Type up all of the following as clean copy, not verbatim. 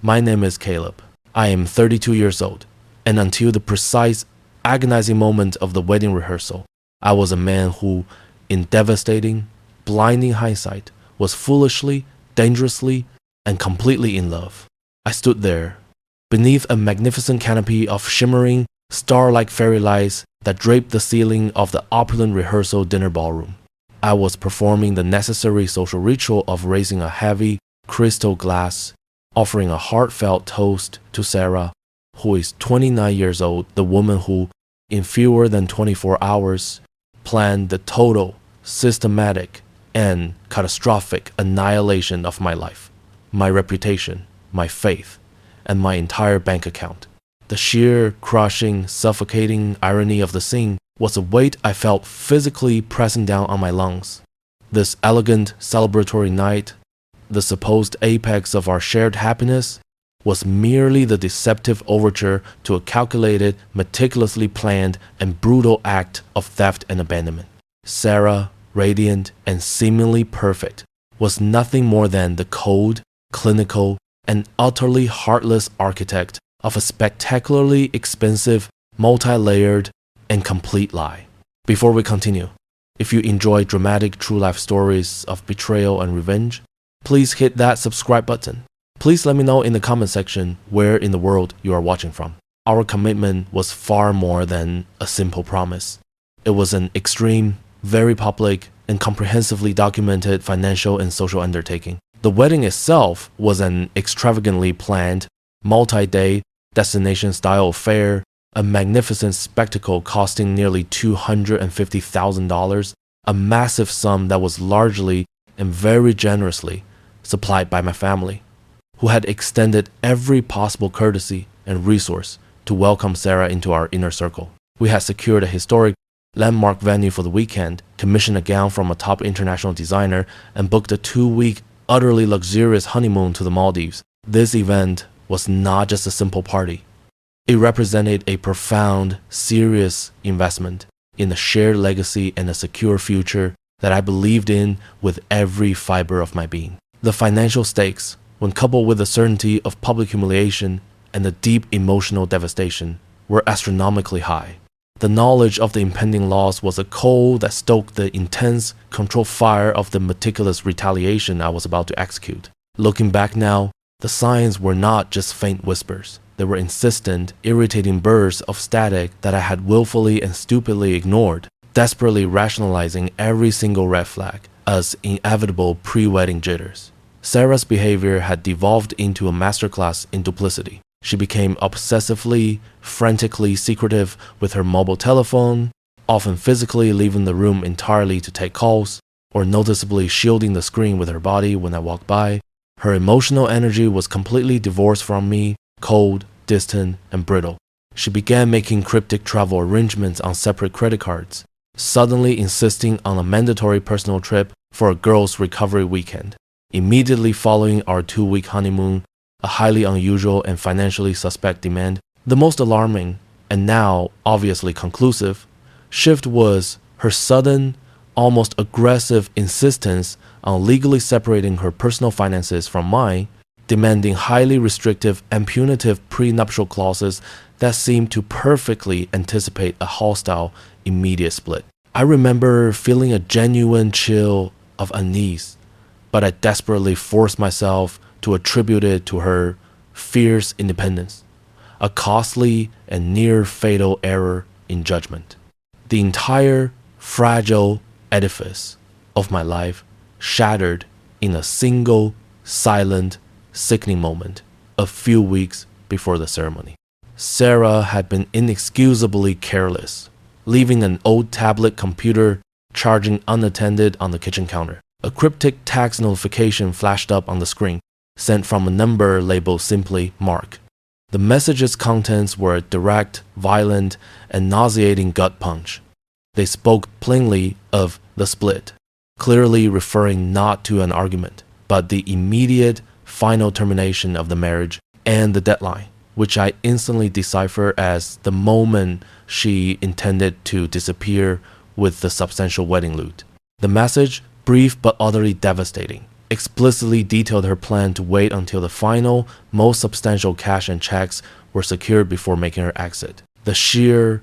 My name is Caleb. I am 32 years old, and until the precise, agonizing moment of the wedding rehearsal, I was a man who, in devastating, blinding hindsight, was foolishly, dangerously, and completely in love. I stood there, beneath a magnificent canopy of shimmering, star-like fairy lights that draped the ceiling of the opulent rehearsal dinner ballroom. I was performing the necessary social ritual of raising a heavy, crystal glass, offering a heartfelt toast to Sarah, who is 29 years old, the woman who, in fewer than 24 hours, planned the total, systematic, and catastrophic annihilation of my life, my reputation, my faith, and my entire bank account. The sheer, crushing, suffocating irony of the scene was a weight I felt physically pressing down on my lungs. This elegant, celebratory night, the supposed apex of our shared happiness, was merely the deceptive overture to a calculated, meticulously planned, and brutal act of theft and abandonment. Sarah, radiant and seemingly perfect, was nothing more than the cold, clinical, and utterly heartless architect of a spectacularly expensive, multi-layered, and complete lie. Before we continue, if you enjoy dramatic true-life stories of betrayal and revenge, please hit that subscribe button. Please let me know in the comment section where in the world you are watching from. Our commitment was far more than a simple promise. It was an extreme, very public, and comprehensively documented financial and social undertaking. The wedding itself was an extravagantly planned, multi-day, destination-style affair, a magnificent spectacle costing nearly $250,000, a massive sum that was largely and very generously supplied by my family, who had extended every possible courtesy and resource to welcome Sarah into our inner circle. We had secured a historic, landmark venue for the weekend, commissioned a gown from a top international designer, and booked a 2-week, utterly luxurious honeymoon to the Maldives. This event was not just a simple party. It represented a profound, serious investment in a shared legacy and a secure future that I believed in with every fiber of my being. The financial stakes, when coupled with the certainty of public humiliation and the deep emotional devastation, were astronomically high. The knowledge of the impending loss was a coal that stoked the intense, controlled fire of the meticulous retaliation I was about to execute. Looking back now, the signs were not just faint whispers. They were insistent, irritating bursts of static that I had willfully and stupidly ignored, desperately rationalizing every single red flag as inevitable pre-wedding jitters. Sarah's behavior had devolved into a masterclass in duplicity. She became obsessively, frantically secretive with her mobile telephone, often physically leaving the room entirely to take calls, or noticeably shielding the screen with her body when I walked by. Her emotional energy was completely divorced from me, cold, distant, and brittle. She began making cryptic travel arrangements on separate credit cards, suddenly insisting on a mandatory personal trip for a girls' recovery weekend. Immediately following our 2-week honeymoon, a highly unusual and financially suspect demand, the most alarming, and now obviously conclusive, shift was her sudden, almost aggressive insistence on legally separating her personal finances from mine, demanding highly restrictive and punitive prenuptial clauses that seemed to perfectly anticipate a hostile, immediate split. I remember feeling a genuine chill of unease, but I desperately forced myself to attribute it to her fierce independence, a costly and near-fatal error in judgment. The entire fragile edifice of my life shattered in a single, silent, sickening moment a few weeks before the ceremony. Sarah had been inexcusably careless, leaving an old tablet computer charging unattended on the kitchen counter. A cryptic text notification flashed up on the screen, sent from a number labeled simply Mark. The message's contents were a direct, violent, and nauseating gut punch. They spoke plainly of the split, clearly referring not to an argument, but the immediate, final termination of the marriage and the deadline, which I instantly deciphered as the moment she intended to disappear with the substantial wedding loot. The message, brief but utterly devastating, explicitly detailed her plan to wait until the final, most substantial cash and checks were secured before making her exit. The sheer,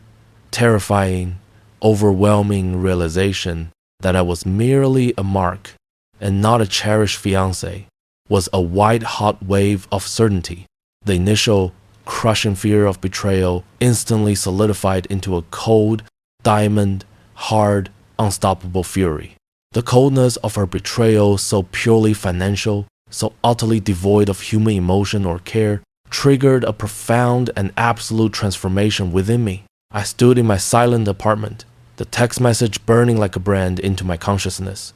terrifying, overwhelming realization that I was merely a mark and not a cherished fiancé was a white-hot wave of certainty. The initial, crushing fear of betrayal instantly solidified into a cold, diamond, hard, unstoppable fury. The coldness of her betrayal, so purely financial, so utterly devoid of human emotion or care, triggered a profound and absolute transformation within me. I stood in my silent apartment, the text message burning like a brand into my consciousness,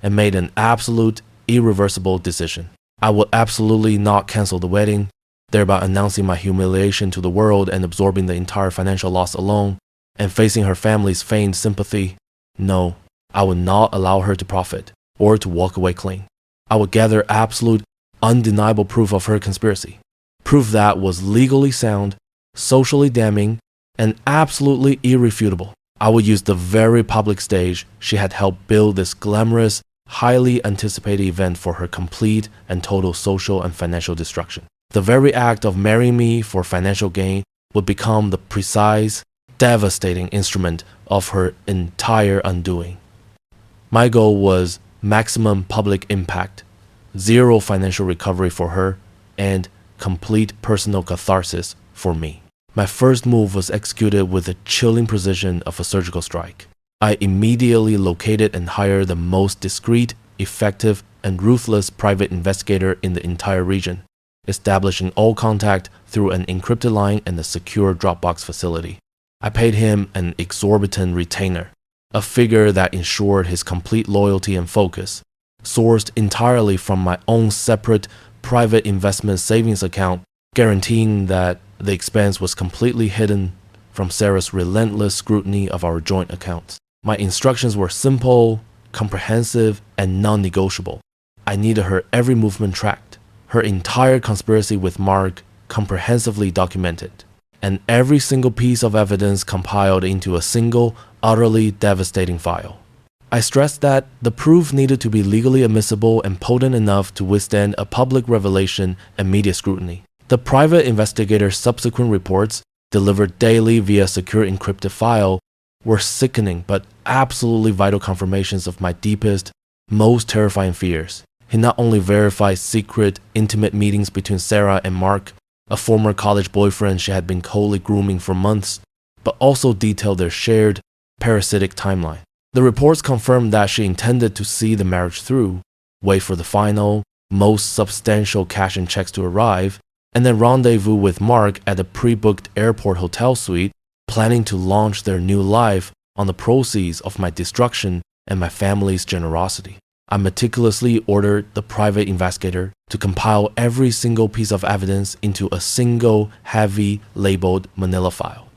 and made an absolute, irreversible decision. I would absolutely not cancel the wedding, thereby announcing my humiliation to the world and absorbing the entire financial loss alone, and facing her family's feigned sympathy. No, I would not allow her to profit, or to walk away clean. I would gather absolute, undeniable proof of her conspiracy. Proof that was legally sound, socially damning, and absolutely irrefutable. I would use the very public stage she had helped build this glamorous, highly anticipated event for her complete and total social and financial destruction. The very act of marrying me for financial gain would become the precise, devastating instrument of her entire undoing. My goal was maximum public impact, zero financial recovery for her, and complete personal catharsis for me. My first move was executed with the chilling precision of a surgical strike. I immediately located and hired the most discreet, effective, and ruthless private investigator in the entire region, establishing all contact through an encrypted line and a secure Dropbox facility. I paid him an exorbitant retainer, a figure that ensured his complete loyalty and focus, sourced entirely from my own separate private investment savings account, guaranteeing that the expense was completely hidden from Sarah's relentless scrutiny of our joint accounts. My instructions were simple, comprehensive, and non-negotiable. I needed her every movement tracked, her entire conspiracy with Mark comprehensively documented, and every single piece of evidence compiled into a single, utterly devastating file. I stressed that the proof needed to be legally admissible and potent enough to withstand a public revelation and media scrutiny. The private investigator's subsequent reports, delivered daily via secure encrypted file, were sickening but absolutely vital confirmations of my deepest, most terrifying fears. He not only verified secret, intimate meetings between Sarah and Mark, a former college boyfriend she had been coldly grooming for months, but also detailed their shared, parasitic timeline. The reports confirmed that she intended to see the marriage through, wait for the final, most substantial cash and checks to arrive, and then rendezvous with Mark at a pre-booked airport hotel suite, planning to launch their new life on the proceeds of my destruction and my family's generosity. I meticulously ordered the private investigator to compile every single piece of evidence into a single, heavy, labeled manila file.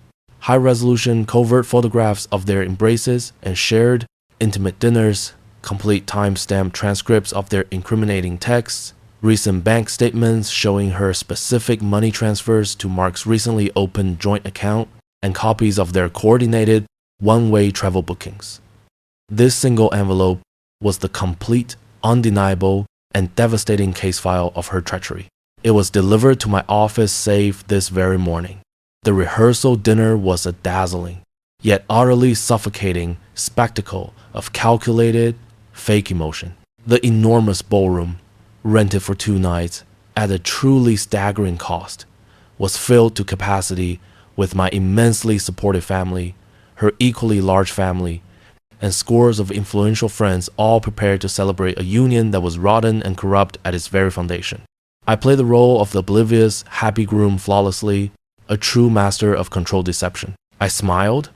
High-resolution covert photographs of their embraces and shared intimate dinners, complete time-stamped transcripts of their incriminating texts, recent bank statements showing her specific money transfers to Mark's recently opened joint account, and copies of their coordinated, one-way travel bookings. This single envelope was the complete, undeniable, and devastating case file of her treachery. It was delivered to my office safe this very morning. The rehearsal dinner was a dazzling, yet utterly suffocating spectacle of calculated, fake emotion. The enormous ballroom, rented for 2 nights at a truly staggering cost, was filled to capacity with my immensely supportive family, her equally large family, and scores of influential friends, all prepared to celebrate a union that was rotten and corrupt at its very foundation. I played the role of the oblivious, happy groom flawlessly, a true master of controlled deception. I smiled,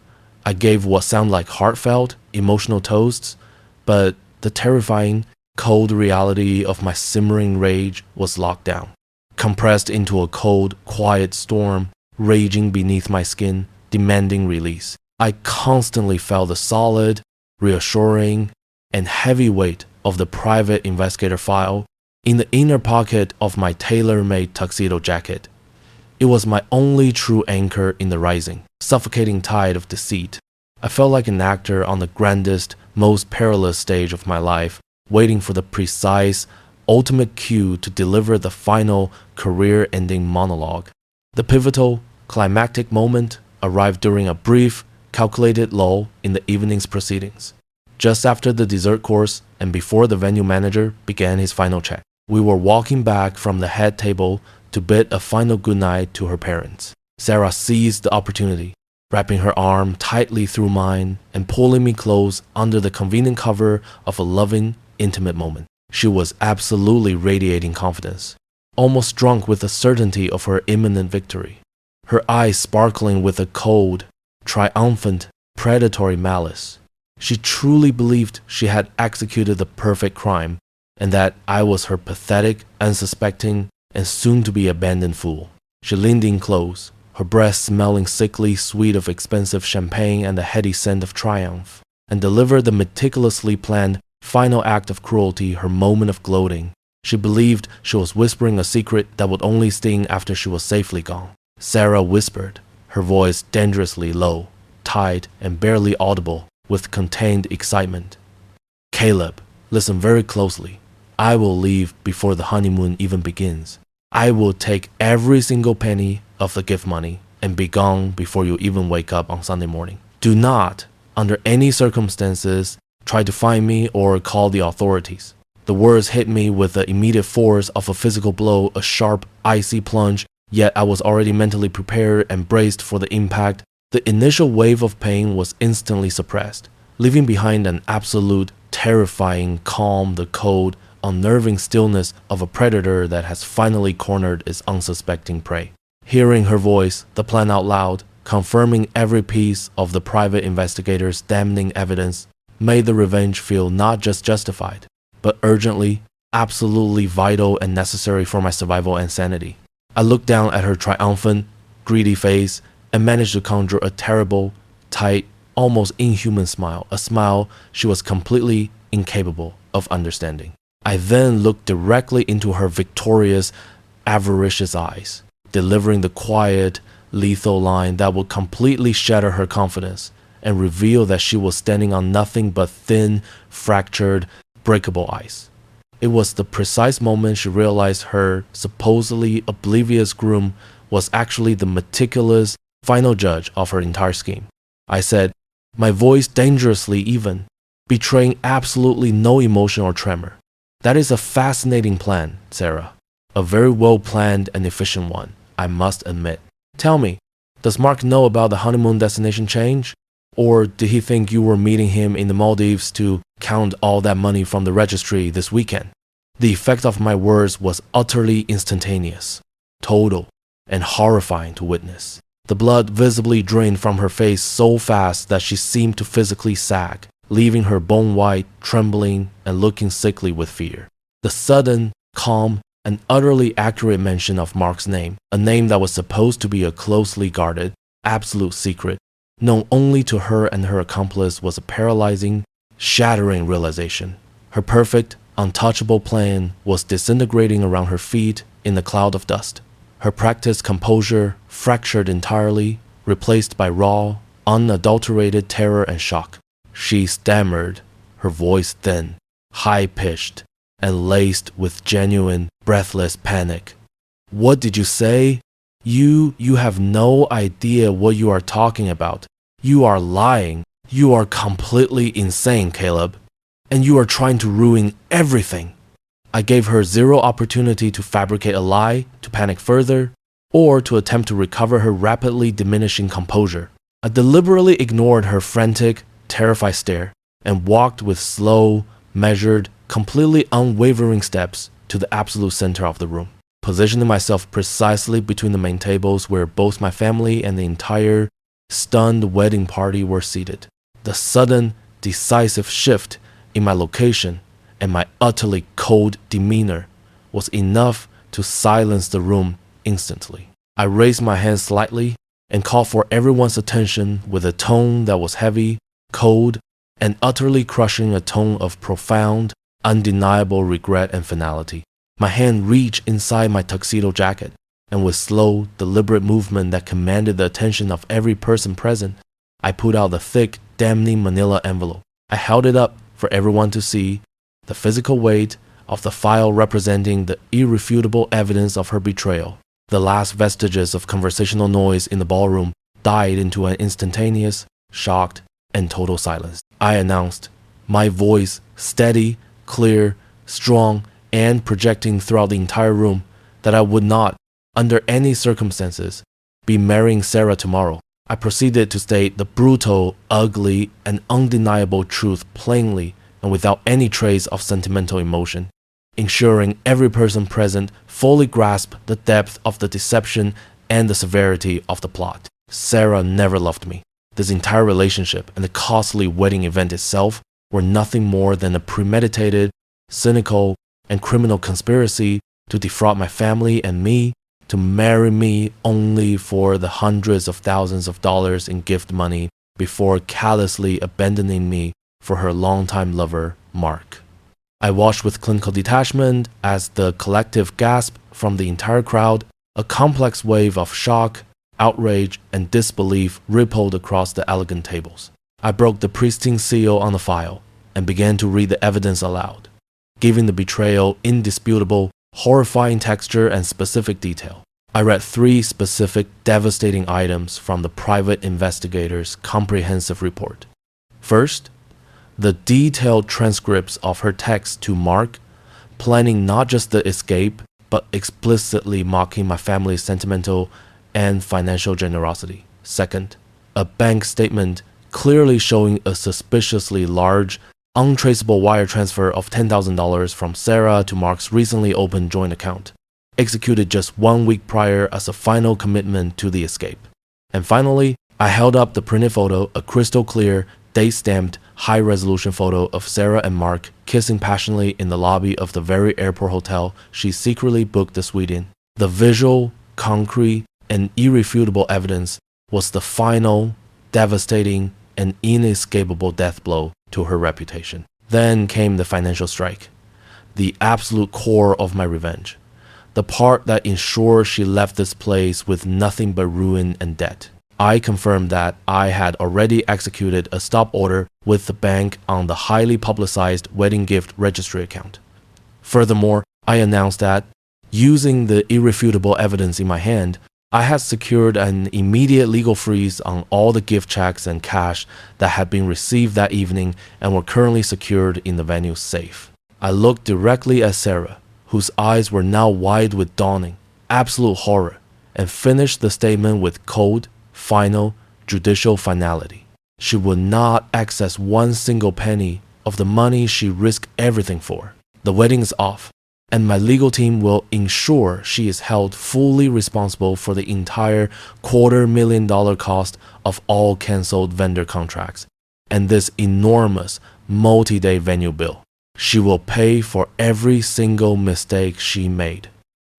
I gave what sounded like heartfelt, emotional toasts, but the terrifying, cold reality of my simmering rage was locked down, compressed into a cold, quiet storm, raging beneath my skin, demanding release. I constantly felt the solid, reassuring, and heavy weight of the private investigator file in the inner pocket of my tailor-made tuxedo jacket. It was my only true anchor in the rising, suffocating tide of deceit. I felt like an actor on the grandest, most perilous stage of my life, waiting for the precise, ultimate cue to deliver the final, career-ending monologue. The pivotal, climactic moment arrived during a brief, calculated lull in the evening's proceedings. Just after the dessert course and before the venue manager began his final check, we were walking back from the head table to bid a final goodnight to her parents. Sarah seized the opportunity, wrapping her arm tightly through mine and pulling me close under the convenient cover of a loving, intimate moment. She was absolutely radiating confidence, almost drunk with the certainty of her imminent victory, her eyes sparkling with a cold, triumphant, predatory malice. She truly believed she had executed the perfect crime, and that I was her pathetic, unsuspecting, and soon-to-be abandoned fool. She leaned in close, her breath smelling sickly sweet of expensive champagne and the heady scent of triumph, and delivered the meticulously planned final act of cruelty, her moment of gloating. She believed she was whispering a secret that would only sting after she was safely gone. Sarah whispered, her voice dangerously low, tight, and barely audible with contained excitement. "Caleb, listen very closely. I will leave before the honeymoon even begins. I will take every single penny of the gift money and be gone before you even wake up on Sunday morning. Do not, under any circumstances, try to find me or call the authorities." The words hit me with the immediate force of a physical blow, a sharp, icy plunge, yet I was already mentally prepared and braced for the impact. The initial wave of pain was instantly suppressed, leaving behind an absolute, terrifying calm, the cold, unnerving stillness of a predator that has finally cornered its unsuspecting prey. Hearing her voice, the plan out loud, confirming every piece of the private investigator's damning evidence, made the revenge feel not just justified, but urgently, absolutely vital and necessary for my survival and sanity. I looked down at her triumphant, greedy face and managed to conjure a terrible, tight, almost inhuman smile, a smile she was completely incapable of understanding. I then looked directly into her victorious, avaricious eyes, delivering the quiet, lethal line that would completely shatter her confidence and reveal that she was standing on nothing but thin, fractured, breakable ice. It was the precise moment she realized her supposedly oblivious groom was actually the meticulous, final judge of her entire scheme. I said, my voice dangerously even, betraying absolutely no emotion or tremor. "That is a fascinating plan, Sarah. A very well planned and efficient one, I must admit. Tell me, does Mark know about the honeymoon destination change? Or did he think you were meeting him in the Maldives to count all that money from the registry this weekend?" The effect of my words was utterly instantaneous, total, and horrifying to witness. The blood visibly drained from her face so fast that she seemed to physically sag, leaving her bone white, trembling, and looking sickly with fear. The sudden, calm, and utterly accurate mention of Mark's name, a name that was supposed to be a closely guarded, absolute secret, known only to her and her accomplice, was a paralyzing, shattering realization. Her perfect, untouchable plan was disintegrating around her feet in a cloud of dust. Her practiced composure fractured entirely, replaced by raw, unadulterated terror and shock. She stammered, her voice thin, high-pitched, and laced with genuine, breathless panic. "What did you say? You have no idea what you are talking about. You are lying. You are completely insane, Caleb. And you are trying to ruin everything." I gave her zero opportunity to fabricate a lie, to panic further, or to attempt to recover her rapidly diminishing composure. I deliberately ignored her frantic, terrified stare and walked with slow, measured, completely unwavering steps to the absolute center of the room, positioning myself precisely between the main tables where both my family and the entire stunned wedding party were seated. The sudden, decisive shift in my location and my utterly cold demeanor was enough to silence the room instantly. I raised my hand slightly and called for everyone's attention with a tone that was heavy, cold, and utterly crushing, a tone of profound, undeniable regret and finality. My hand reached inside my tuxedo jacket, and with slow, deliberate movement that commanded the attention of every person present, I pulled out the thick, damning manila envelope. I held it up for everyone to see, the physical weight of the file representing the irrefutable evidence of her betrayal. The last vestiges of conversational noise in the ballroom died into an instantaneous, shocked, and total silence. I announced, my voice steady, clear, strong, and projecting throughout the entire room, that I would not, under any circumstances, be marrying Sarah tomorrow. I proceeded to state the brutal, ugly, and undeniable truth plainly and without any trace of sentimental emotion, ensuring every person present fully grasped the depth of the deception and the severity of the plot. Sarah never loved me. This entire relationship and the costly wedding event itself were nothing more than a premeditated, cynical, and criminal conspiracy to defraud my family and me, to marry me only for the hundreds of thousands of dollars in gift money before callously abandoning me for her longtime lover, Mark. I watched with clinical detachment as the collective gasp from the entire crowd, a complex wave of shock, outrage, and disbelief rippled across the elegant tables. I broke the pristine seal on the file and began to read the evidence aloud, giving the betrayal indisputable, horrifying texture and specific detail. I read 3 specific devastating items from the Private Investigator's comprehensive report. First, the detailed transcripts of her text to Mark, planning not just the escape, but explicitly mocking my family's sentimental and financial generosity. Second, a bank statement clearly showing a suspiciously large, untraceable wire transfer of $10,000 from Sarah to Mark's recently opened joint account, executed just 1 week prior as a final commitment to the escape. And finally, I held up the printed photo, a crystal clear, date-stamped, high-resolution photo of Sarah and Mark kissing passionately in the lobby of the very airport hotel she secretly booked the suite in. The visual, concrete, and irrefutable evidence was the final, devastating, and inescapable death blow to her reputation. Then came the financial strike, the absolute core of my revenge, the part that ensured she left this place with nothing but ruin and debt. I confirmed that I had already executed a stop order with the bank on the highly publicized wedding gift registry account. Furthermore, I announced that, using the irrefutable evidence in my hand, I had secured an immediate legal freeze on all the gift checks and cash that had been received that evening and were currently secured in the venue's safe. I looked directly at Sarah, whose eyes were now wide with dawning, absolute horror, and finished the statement with cold, final, judicial finality. She would not access 1 single penny of the money she risked everything for. The wedding is off, and my legal team will ensure she is held fully responsible for the entire $250,000 cost of all cancelled vendor contracts and this enormous multi-day venue bill. She will pay for every single mistake she made.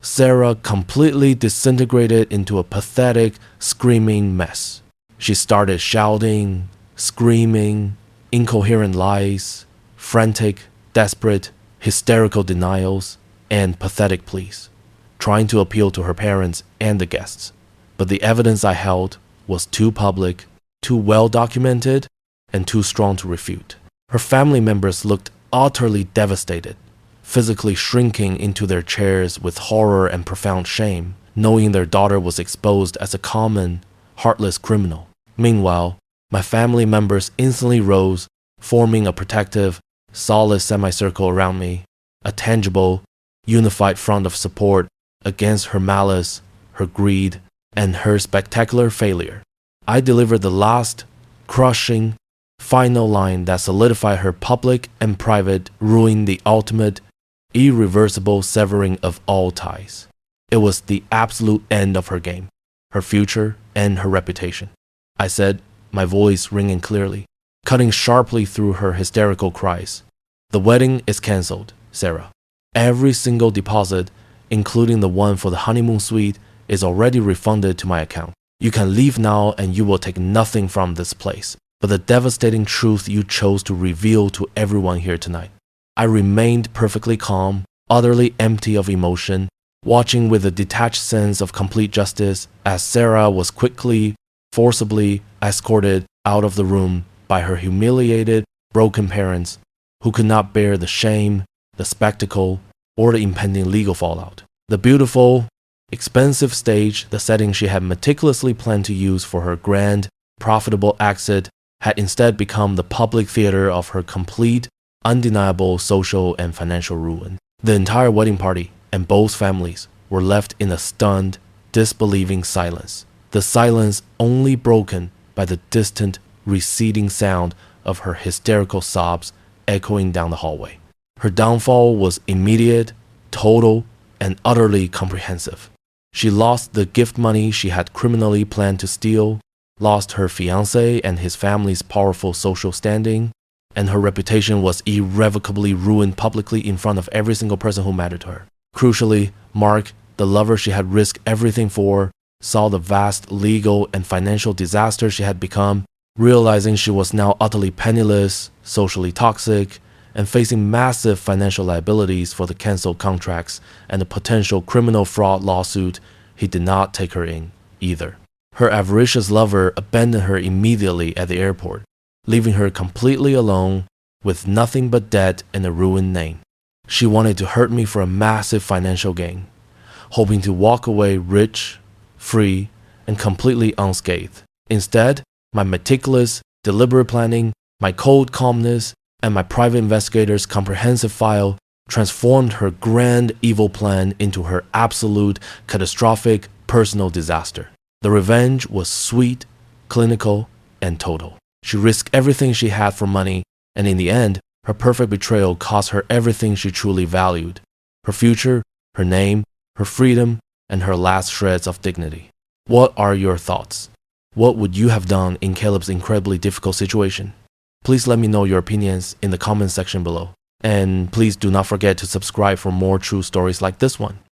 Sarah completely disintegrated into a pathetic, screaming mess. She started shouting, screaming, incoherent lies, frantic, desperate, hysterical denials, and pathetic pleas, trying to appeal to her parents and the guests. But the evidence I held was too public, too well documented, and too strong to refute. Her family members looked utterly devastated, physically shrinking into their chairs with horror and profound shame, knowing their daughter was exposed as a common, heartless criminal. Meanwhile, my family members instantly rose, forming a protective, solid semicircle around me, a tangible, unified front of support against her malice, her greed, and her spectacular failure. I delivered the last, crushing, final line that solidified her public and private ruin, the ultimate, irreversible severing of all ties. It was the absolute end of her game, her future, and her reputation. I said, my voice ringing clearly, cutting sharply through her hysterical cries. The wedding is cancelled, Sarah. Every single deposit, including the one for the honeymoon suite, is already refunded to my account. You can leave now and you will take nothing from this place but the devastating truth you chose to reveal to everyone here tonight. I remained perfectly calm, utterly empty of emotion, watching with a detached sense of complete justice as Sarah was quickly, forcibly escorted out of the room by her humiliated, broken parents, who could not bear the shame, the spectacle, or the impending legal fallout. The beautiful, expensive stage, the setting she had meticulously planned to use for her grand, profitable exit, had instead become the public theater of her complete, undeniable social and financial ruin. The entire wedding party and both families were left in a stunned, disbelieving silence. The silence only broken by the distant, receding sound of her hysterical sobs echoing down the hallway. Her downfall was immediate, total, and utterly comprehensive. She lost the gift money she had criminally planned to steal, lost her fiancé and his family's powerful social standing, and her reputation was irrevocably ruined publicly in front of every single person who mattered to her. Crucially, Mark, the lover she had risked everything for, saw the vast legal and financial disaster she had become, realizing she was now utterly penniless, socially toxic, and facing massive financial liabilities for the cancelled contracts and the potential criminal fraud lawsuit. He did not take her in either. Her avaricious lover abandoned her immediately at the airport, leaving her completely alone with nothing but debt and a ruined name. She wanted to hurt me for a massive financial gain, hoping to walk away rich, free, and completely unscathed. Instead, my meticulous, deliberate planning, my cold calmness, and my private investigator's comprehensive file transformed her grand evil plan into her absolute, catastrophic, personal disaster. The revenge was sweet, clinical, and total. She risked everything she had for money, and in the end, her perfect betrayal cost her everything she truly valued: her future, her name, her freedom, and her last shreds of dignity. What are your thoughts? What would you have done in Caleb's incredibly difficult situation? Please let me know your opinions in the comment section below. And please do not forget to subscribe for more true stories like this one.